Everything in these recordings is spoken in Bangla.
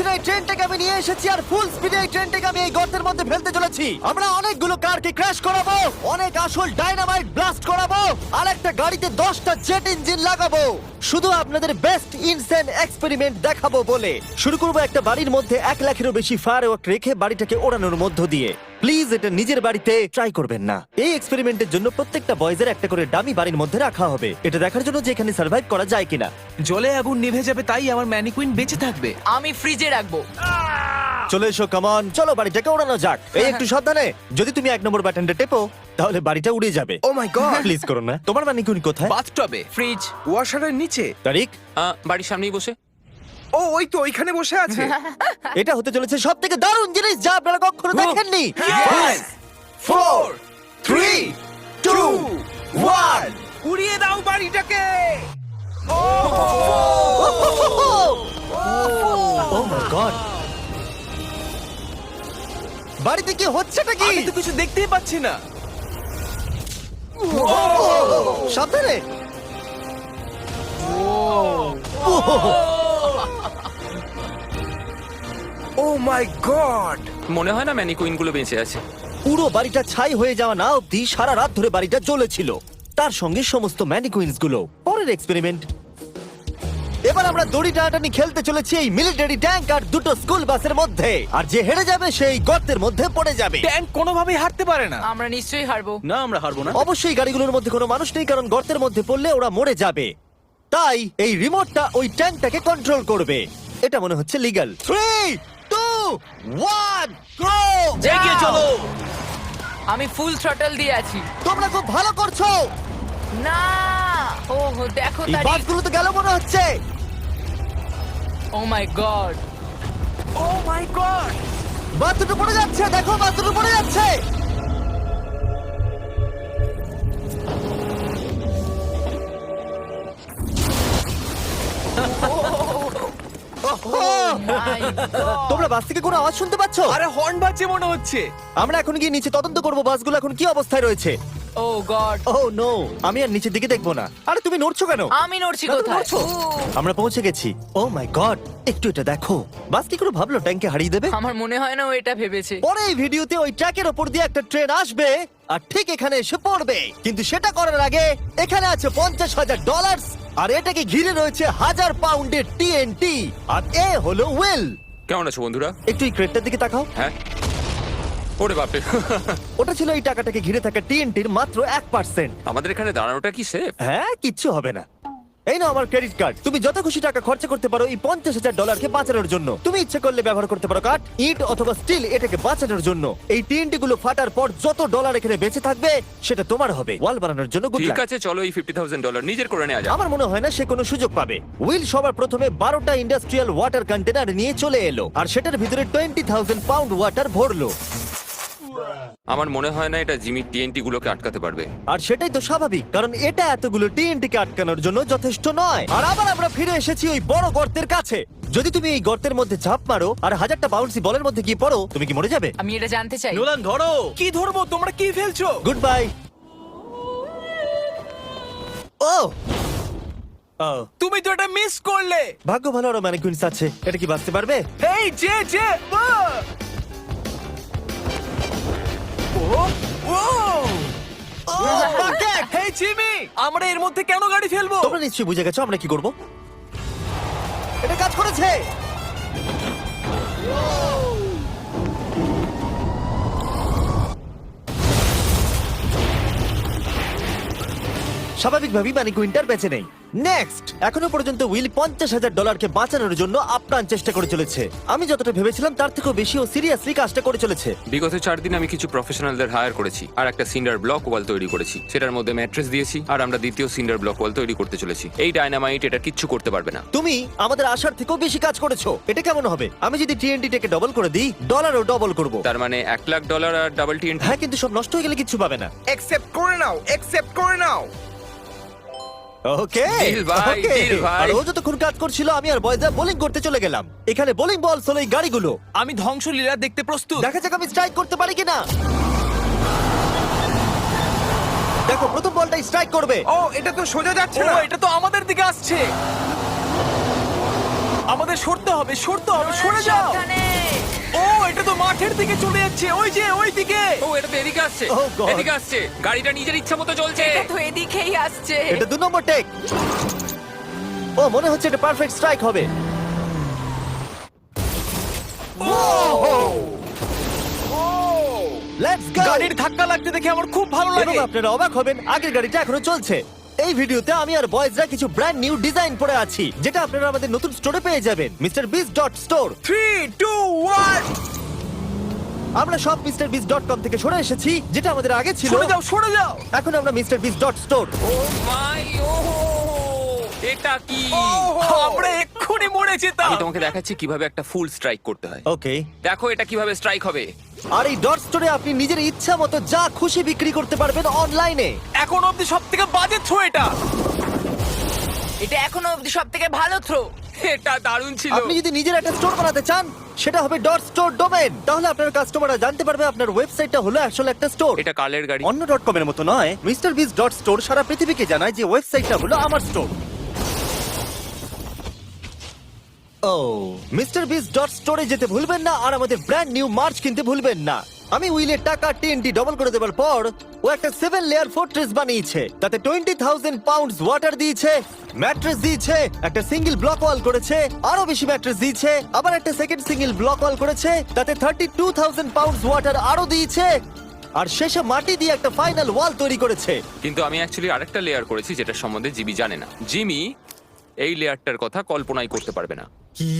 পারছি না, এই ট্রেনটাকে আমি নিয়ে এসেছি আর ফুল স্পিডে এই ট্রেনটাকে আমি এই গর্তের মধ্যে ফেলতে চলেছি। আমরা অনেকগুলো কারকে ক্র্যাশ করাবো, অনেক আসল ডাইনামাইট ব্লাস্ট করাবো, আর একটা গাড়িতে 10টা জেট ইঞ্জিন লাগাবো, শুধু আপনাদের বেস্ট ইনসেন এক্সপেরিমেন্ট দেখাবো বলে। শুরু করবো একটা বাড়ির মধ্যে 1 লাখেরও বেশি ফায়ারওয়ার্ক রেখে বাড়িটাকে ওড়ানোর মধ্য দিয়ে। প্লিজ এটা নিজের বাড়িতে ট্রাই করবেন না। এই এক্সপেরিমেন্টের জন্য প্রত্যেকটা বয়েজের একটা করে ডামি বাড়ির মধ্যে রাখা হবে, এটা দেখার জন্য যে এখানে সার্ভাইভ করা যায় কিনা। জলে আগুন নিভে যাবে, তাই আমার ম্যানিকুইন বেঁচে থাকবে। আমি ফ্রিজে রাখবো। চলে এসো, কামন, চলো বাড়িটাকে ওড়ানো যাক। এই একটু সাবধানে, যদি তুমি 1 নম্বর বাটনটা টেপো তাহলে বাড়িটা উড়ে যাবে। ও মাই গড! প্লিজ করো না। তোমার ম্যানিকুইন কোথায়? বাথটবে, ফ্রিজ। ওয়াশারের নিচে। তারিক, বাড়ির সামনেই বসে। ও ওই তো ওইখানে বসে আছে। এটা হতে চলেছে সবথেকে দারুণ জিনিস যা আপনারা কখনো দেখেননি। Yes! 4 3 2 1 উড়িয়ে দাও বাড়িটাকে। ও মাই গড, বাড়িতে কি হচ্ছেটা কি? আমি তো কিছু দেখতেই পাচ্ছি না। সাবধানে। ও মাই গড! মনে হয় না ম্যানিকুইন গুলো বেঁচে আছে। পুরো বাড়িটা ছাই হয়ে যাওয়া না অব্দি সারা রাত ধরে বাড়িটা জ্বলেছিল, তার সঙ্গে সমস্ত ম্যানিকুইন্স গুলো। পরের এক্সপেরিমেন্ট, এবার আমরা দড়ি টানাটানি খেলতে চলেছি এই মিলিটারি ট্যাঙ্ক আর দুটো স্কুল বাসের মধ্যে, আর যে হেরে যাবে সেই গর্তের মধ্যে পড়ে যাবে। ট্যাঙ্ক কোনোভাবেই হারতে পারে না। আমরা নিশ্চয়ই হারবো। না, আমরা হারবো না। অবশ্যই গাড়িগুলোর মধ্যে কোনো মানুষ নেই, কারণ গর্তের মধ্যে পড়লে ওরা মরে যাবে। তাই এই রিমোটটা ওই ট্যাঙ্কটাকে কন্ট্রোল করবে। এটা মনে হচ্ছে লিগ্যাল। 3 2 1 গো! এগিয়ে চলো। আমি ফুল থ্রটল দিয়ে আছি। তোমরা খুব ভালো করছো। না, ও দেখো এই তারিখ। বাসগুলো তো গেল মনে হচ্ছে। ও মাই গড। ও মাই গড! বাস দুটো পড়ে যাচ্ছে, দেখো বাস দুটো পড়ে যাচ্ছে। তোমরা বাস থেকে কোনো আওয়াজ শুনতে পাচ্ছ? আরে হর্ন বাজছে মনে হচ্ছে। আমরা এখন গিয়ে নিচে তদন্ত করব বাসগুলো এখন কি অবস্থায় রয়েছে। ও গড। ও নো, আমি আর নিচের দিকে দেখবো না। আরে তুমি নড়ছো কেন? আমি নড়ছি না, তুমি কোথায়? নড়ছো। আমরা পৌঁছে গেছি। ও মাই গড, একটু এটা দেখো। বাস কি করে ভাবলো ট্যাঙ্কে হারিয়ে দেবে? আমার মনে হয় না ও এটা ভেবেছে। পরে এই ভিডিওতে ওই ট্র্যাকের ওপর দিয়ে একটা ট্রেন আসবে আর ঠিক এখানে এসে পড়বে, কিন্তু সেটা করার আগে এখানে আছে $50,000 আর এটাকে ঘিরে রয়েছে 1000 পাউন্ডের টিএনটি। আর এ হলো উইল। কেমন আছো বন্ধুরা? একটু এই ক্রেটটার দিকে তাকাও। হ্যাঁ, ওরে বাপরে। ওটা ছিল এই টাকাটাকে ঘিরে থাকা টিএনটির মাত্র 1%। আমাদের এখানে দাঁড়ানোটা কি সেফ? হ্যাঁ, কিচ্ছু হবে না। এই নাও আমার ক্রেডিট কার্ড, তুমি যত খুশি টাকা খরচা করতে পারো এই $50,000 বাঁচানোর জন্য। তুমি ইচ্ছে করলে ব্যবহার করতে পারো কাঠ, ইট অথবা স্টিল এটাকে বাঁচানোর জন্য। এই টিএনটি গুলো ফাটার পর যত ডলার এখানে বেঁচে থাকবে সেটা তোমার হবে। ওয়াল বানানোর জন্য গুড ঠিক লাক। আছে, চলো এই $50,000 নিজের করে নেওয়া যাক। আমার মনে হয় না সে কোনো সুযোগ পাবে। উইল সবার প্রথমে 12টা ইন্ডাস্ট্রিয়াল ওয়াটার কন্টেনার নিয়ে চলে এলো আর সেটার ভিতরে 20,000 পাউন্ড ওয়াটার ভরলো। আমার মনে হয় না এটা জিমি টিএনটি গুলোকে আটকাতে পারবে। আর সেটাই তো স্বাভাবিক, কারণ এটা এতগুলো টিএনটি কে আটকানোর জন্য যথেষ্ট নয়। আর আবার আমরা ফিরে এসেছি ওই বড় গর্তের কাছে। যদি তুমি এই গর্তের মধ্যে ঝাঁপ মারো আর 1000টা বাউন্সি বলের মধ্যে গিয়ে পড়ো, তুমি কি মরে যাবে? আমি এটা জানতে চাই। নোলান ধরো। কি ধরবো? তোমরা কি ফেলছো? Good bye. ও ও, তুমি তো এটা মিস করলে। ভাগ্য ভালো আরো ম্যানিকুইন্স আছে। এটা কি বাঁচতে পারবে? এই যে ও ও ও, bucket! হেই জিমি, আমরা এর মধ্যে কেন গাড়ি ফেলবো? তোমরা নিশ্চয়ই বুঝে গেছো আমরা কি করব। এটা কাজ করেছে। স্বাভাবিকভাবেই ম্যানিকুইনটার বেঁচে নেই। নেক্সট, এখনো পর্যন্ত উইল $50,000 কে বাঁচানোর জন্য আপ্রাণ চেষ্টা করে চলেছে। আমি যতটা ভেবেছিলাম তার থেকেও বেশি ও সিরিয়াসলি কাজটা করে চলেছে। বিগত 4 দিন আমি কিছু প্রফেশনালদের হায়ার করেছি আর একটা সিন্ডার ব্লক ওয়াল তৈরি করেছি। সেটার মধ্যে ম্যাট্রেস দিয়েছি আর আমরা দ্বিতীয় সিন্ডার ব্লক ওয়াল তৈরি করতে চলেছি। এই ডায়নামাইট এটা কিচ্ছু করতে পারবে না। তুমি আমাদের আশার থেকেও বেশি কাজ করেছো। এটা কেমন হবে? আমি যদি টিএনটিটাকে ডবল করে দিই, ডলারও ডবল করব। তার মানে $1,00,000 আর ডাবল টিএনটি। হ্যাঁ, কিন্তু সব নষ্ট হয়ে গেলে কিচ্ছু পাবে না। অ্যাকসেপ্ট করে নাও, অ্যাকসেপ্ট করে নাও। ওকে Deal ভাই, ওকে। deal ভাই। আর ও যতক্ষণ কাজ করছিল আমি আর বয়দা বোলিং করতে চলে গেলাম। এখানে বোলিং বল হলো এই গাড়িগুলো। আমি ধ্বংসলীলা দেখতে প্রস্তুত। দেখা যাক আমি স্ট্রাইক করতে পারি কিনা। দেখো, প্রথম বলটাই স্ট্রাইক করবে। ও এটা তো সোজা যাচ্ছে না। এটা তো আমাদের দিকে আসছে। আমাদের সরতে হবে সরে যাও। সাবধানে। ও এটা তো মাঠের দিকে চলে যাচ্ছে, ওই যে ওই দিকে। ও এটা তো এদিকে আসছে, Oh God! এদিকে আসছে। গাড়িটা নিজের ইচ্ছা মতো চলছে। এটা তো এদিকেই আসছে। এটা 2 নম্বর টেক। ও মনে হচ্ছে এটা পারফেক্ট স্ট্রাইক হবে। Let's go. গাড়ির ধাক্কা লাগতে দেখে আমার খুব ভালো এবং লাগে। আপনারা অবাক হবেন, আগের গাড়িটা এখনো চলছে। এই ভিডিওতে আমি আর বয়েজরা কিছু ব্র্যান্ড নিউ ডিজাইন পরে আছি, যেটা আপনারা আমাদের নতুন স্টোরে পেয়ে যাবেন, MrBeast.store। 3, 2, 1 আমরা সব MrBeast.com থেকে সরে এসেছি, যেটা আমাদের আগে ছিল। সরে যাও। এখন আমরা MrBeast.store। ও মাই ও এটা কি? আমরা এক্ষুনি মরে যেতাম। আমি তোমাকে দেখাচ্ছি কিভাবে একটা ফুল স্ট্রাইক করতে হয়। ওকে। দেখো এটা কিভাবে স্ট্রাইক হবে। আর এই ডট স্টোরে আপনি নিজের ইচ্ছা মতো যা খুশি বিক্রি করতে পারবেন অনলাইনে। এখন অব্দি সবথেকে বাজে থ্রো এটা। এটা এখনো অবধি সবথেকে ভালো থ্রো। এটা দারুণ ছিল। আপনি যদি নিজের একটা স্টোর বানাতে চান, সেটা হবে ডট স্টোর ডোমেন। তাহলে আপনার কাস্টমাররা জানতে পারবে আপনার ওয়েবসাইটটা হলো আসলে একটা স্টোর। এটা কার্লের গাড়ি। অন্য ডট কমের মতো নয়, MrBeast.store সারা পৃথিবীকে জানায় যে ওয়েবসাইটটা হলো আমার স্টোর। ও MrBeast.store যেতে ভুলবেন না, আর আমাদের ব্র্যান্ড নিউ মার্চ কিনতে ভুলবেন না। আমি উইলের টাকা TNT ডবল করে দেওয়ার পর ও একটা 7 লেয়ার ফোর্ট্রেস বানিয়েছে, তাতে 20,000 পাউন্ডস ওয়াটার দিয়েছে, ম্যাট্রেস দিয়েছে, একটা সিঙ্গেল ব্লক ওয়াল করেছে, আরো বেশি ম্যাট্রেস দিয়েছে, আবার একটা সেকেন্ড সিঙ্গেল ব্লক ওয়াল করেছে, তাতে 32,000 পাউন্ডস ওয়াটার আরো দিয়েছে, আর শেষে মাটি দিয়ে একটা ফাইনাল ওয়াল তৈরি করেছে। কিন্তু আমি অ্যাকচুয়ালি আরেকটা লেয়ার করেছি যেটা সম্বন্ধে জিমি জানে না। জিমি এই লেয়ারটার কথা কল্পনাই করতে পারবে না। কি?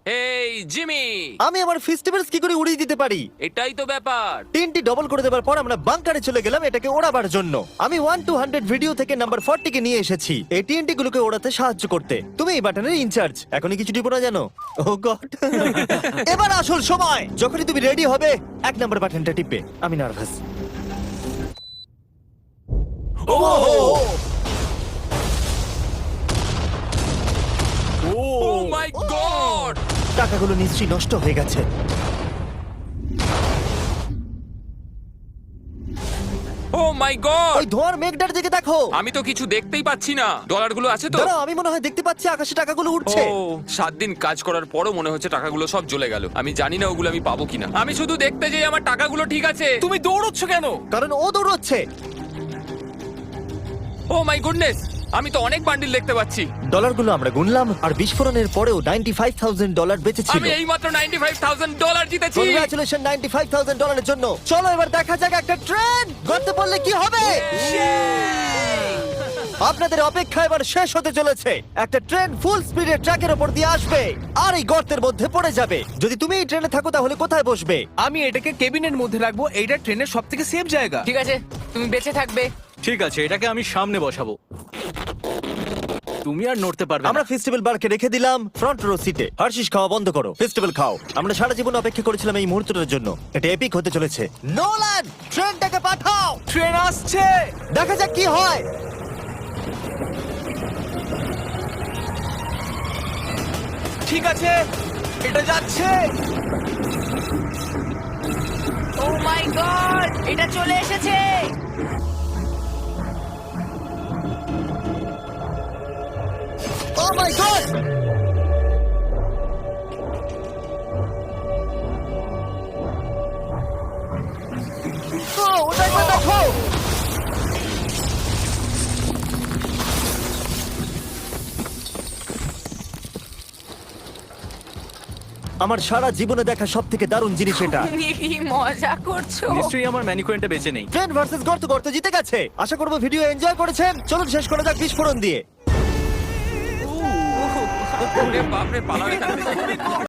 এই জিমি, আমি আমার ফেস্টিভ্যালস কি করে উড়িয়ে দিতে পারি? এটাই তো ব্যাপার। তিনটি ডবল করে দেওয়ার পর আমরা বাংকারে চলে গেলাম এটাকে ওড়াবার জন্য। আমি 1 to 100 ভিডিও থেকে নাম্বার 40 কে নিয়ে এসেছি এই টিএনটি গুলোকে ওড়াতে সাহায্য করতে। তুমি এই বাটনের ইনচার্জ। এখনই কিছু টিপো না জানো? ও গড। এবার আসল সময়। যখনই তুমি রেডি হবে 1 নাম্বার বাটনটা টিপবে। আমি নার্ভাস। ও মাই গড! টাকাগুলো নিশ্চয়ই নষ্ট হয়ে গেছে। ও মাই গড! ওই ধোঁয়ার মেঘটার দিকে দেখো। আমি তো কিছু দেখতেই পাচ্ছি না। ডলারগুলো আছে তো? দাঁড়াও, আমি মনে হয় দেখতে পাচ্ছি আকাশে টাকাগুলো উঠছে। ও 7 দিন কাজ করার পরও মনে হচ্ছে টাকাগুলো সব জ্বলে গেল। আমি জানি না ওগুলো আমি পাবো কিনা। আমি শুধু দেখতে যাই আমার টাকাগুলো ঠিক আছে। তুমি দৌড়চ্ছ কেন? কারণ ও দৌড়চ্ছে। ও মাই গুডনেস! আমি তো অনেক বান্ডিল দেখতে পাচ্ছি। ডলারগুলো আমরা গুনলাম, আর বিস্ফোরণের পরেও $95,000 বেঁচে ছিল। আমি এইমাত্র $95,000 জিতেছি। কংগ্রাচুলেশন $95,000 জন্য। চলো এবার দেখা যাক একটা ট্রেন গর্তে পড়লে কি হবে। আপনাদের অপেক্ষা এবার শেষ হতে চলেছে। একটা ট্রেন ফুল স্পিডে ট্র্যাকের উপর দিয়ে আসবে আর এই গর্তের মধ্যে পড়ে যাবে। যদি তুমি এই ট্রেনে থাকো তাহলে কোথায় বসবে? আমি এটাকে কেবিনের মধ্যে রাখবো। এইটা ট্রেনের সবথেকে সেফ জায়গা। ঠিক আছে, তুমি বেঁচে থাকবে। ঠিক আছে, এটাকে আমি সামনে বসাবো। তুমি আর নড়তে পারবে আমরা না। ফেস্টিভ্যাল বারকে রেখে দিলাম ফ্রন্ট রো সিটে। হার্শিস খাওয়া বন্ধ করো, ফেস্টিভ্যাল খাও। আমরা সারা জীবন অপেক্ষা করেছিলাম এই মুহূর্তটার জন্য। এটা এপিক হতে চলেছে। নোলান, ট্রেনটাকে পাঠাও। ট্রেন আসছে। দেখা যাক কি হয়। ঠিক আছে, এটা যাচ্ছে। ও মাই গড, এটা চলে এসেছে। ও মাই গড! ওটা একবার দেখো। আমার সারা জীবনে দেখা সব থেকে দারুণ জিনিস এটা। তুমি কি মজা করছো? নিশ্চয়ই আমার ম্যানিকুয়েন্টটা বেঁচে নেই। ট্রেন ভার্সেস গর্ত, গর্ত জিতে গেছে। আশা করবো ভিডিও এনজয় করেছেন। চলুন শেষ করা যাক বিস্ফোরণ দিয়ে। ওরে বাপরে, পালাও এখান থেকে।